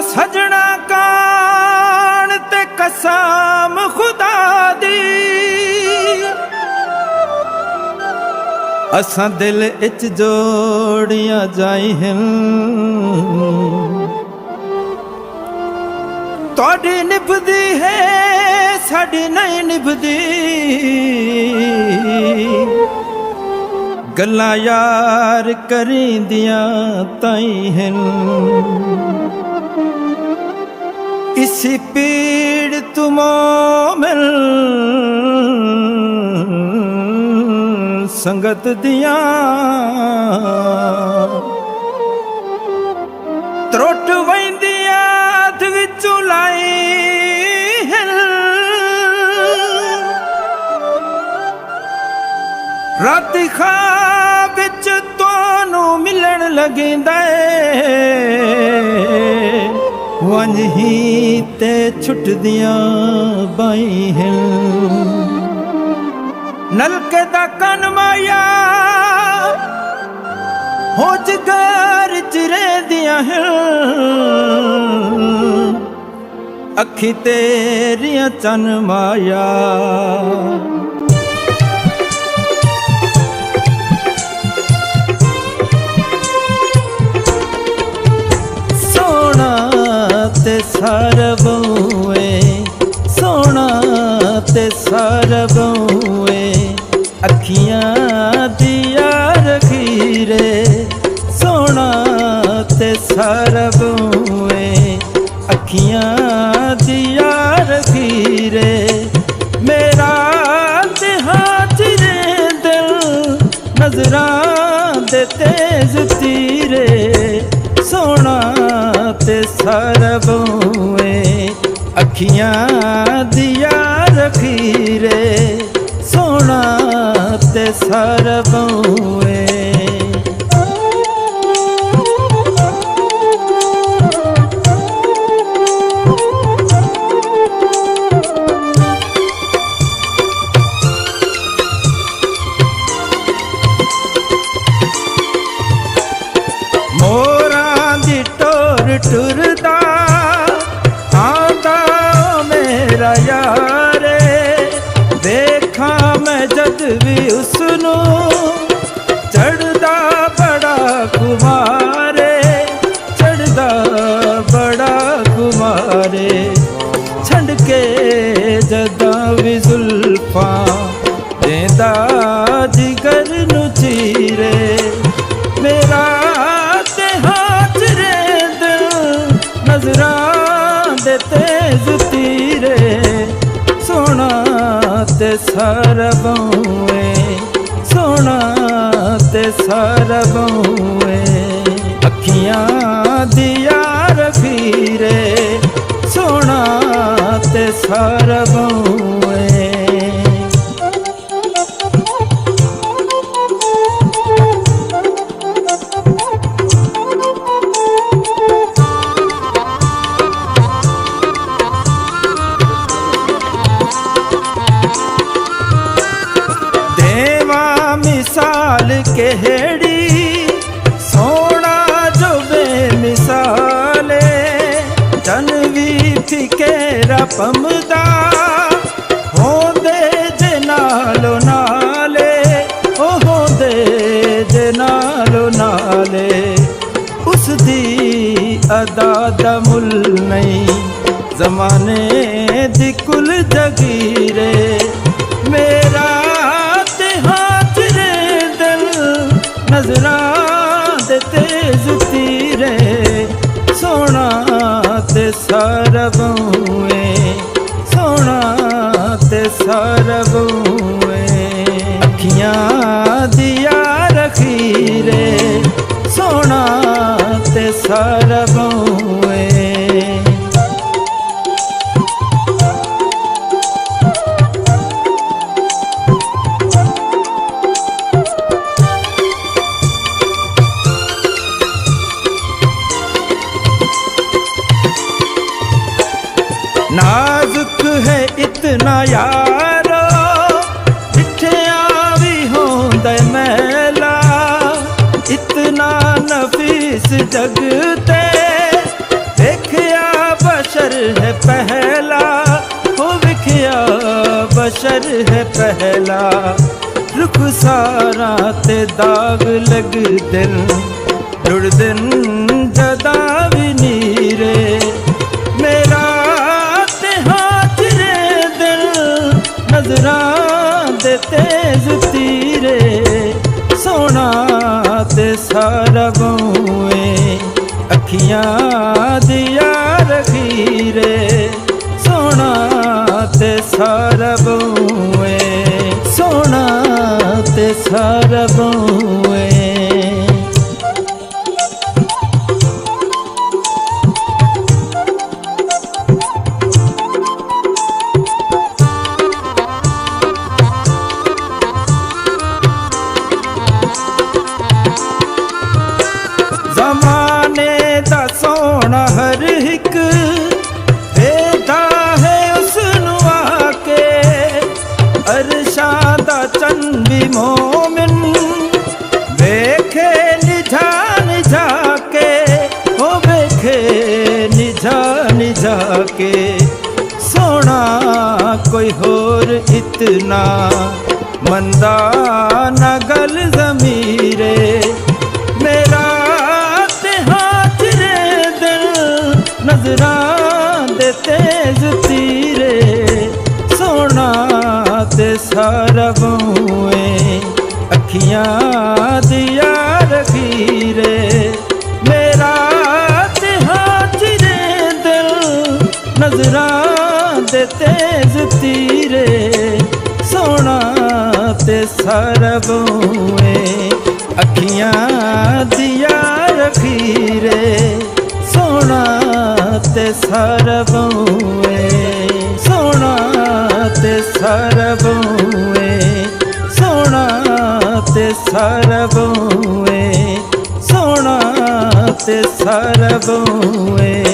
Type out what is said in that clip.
सजना कान ते कसम खुदा दी असां दिल इच जोड़ियां जाई हैं तोड़ी निभदी है साड़ी नहीं निभदी गल्लां यार करींदियां ताई हैं इसी पीड़ तुमो मिल संगत दिया त्रुट वैंदिया अध विचों लाई राती ख्वाब विच तुहानू मिलन लगींदा वंज ही ते छुटदियां बाई हैं नलके दा कन माया हो जगार चिरे दियां हैं अखी तेरियां चन माया सोना ते सारा बहुए सोना ते सारा बहुए अखियां दिया रखीरे सोना ते सारा बहुए अखियां दिया रखीरे मेरा ते हाजिरे दिल नजरां दे तेज तीरे सोना ते सारा बहुए अखियां दिया रखीरे सोना ते सारा बहुए मोरां दी टोर टुरदा आंदा मेरा यारे देखा मैं जद भी उसनू चढ़दा बड़ा कुमारे चढ़दा बड़ा कुमारे छंड के जदा भी जुल्फा देंदा जिगर नू चीरे मेरा ते हाथ रे दिल नजरां दे तेज तीरे सोना ते सारा बहुए सोना ते सारा बहुए अखियां दिया रखीरे सोना ते सारा बहुए मिसाल केहड़ी सोना जो बेमिसाले जन भी फिकेरा पमदा होंदे जे नालो नाले ओ होंदे जे नालो नाले उस दी अदा दा मुल नहीं जमाने दी कुल जगीरे मेरा नजरां दे तेज तीरे सोना ते सारा बहुए सोना ते सारा बहुए अखियां दिया रखीरे सोना ते सारा बहुए नाजुक है इतना यारो जिठिया भी होंदा मैला इतना नफीस जगते देखिया है पहला रुख सारा ते दाग लग दिन जुड़ दिन जदा भी नीरे मेरा ते हाथ रे दिल नजरां दे तेज तीरे सोना ते सारा बऊए अखियां दिया रखीरे सोना ते सारा बऊए सोना ते सारा बऊए ज़माने दा सोना हर एक वेदा है उसनू आके अरशां दा चन भी मोमिन वेखे निझा निझा के ओ वेखे निझा निझा के सोना कोई होर इतना मंदा न गल ज़मीरे मेरा नजरां दे तेज तीरे सोना ते सारा बऊए अखियां दिया रखीरे मेरा ते हाथ रे दिल नजरां दे तेज तीरे सोना ते सारा बऊए अखियां दिया रखीरे सोना ते सारा बऊए सोना ते सारा बऊए सोना ते सारा बऊए सोना ते सारा बऊए।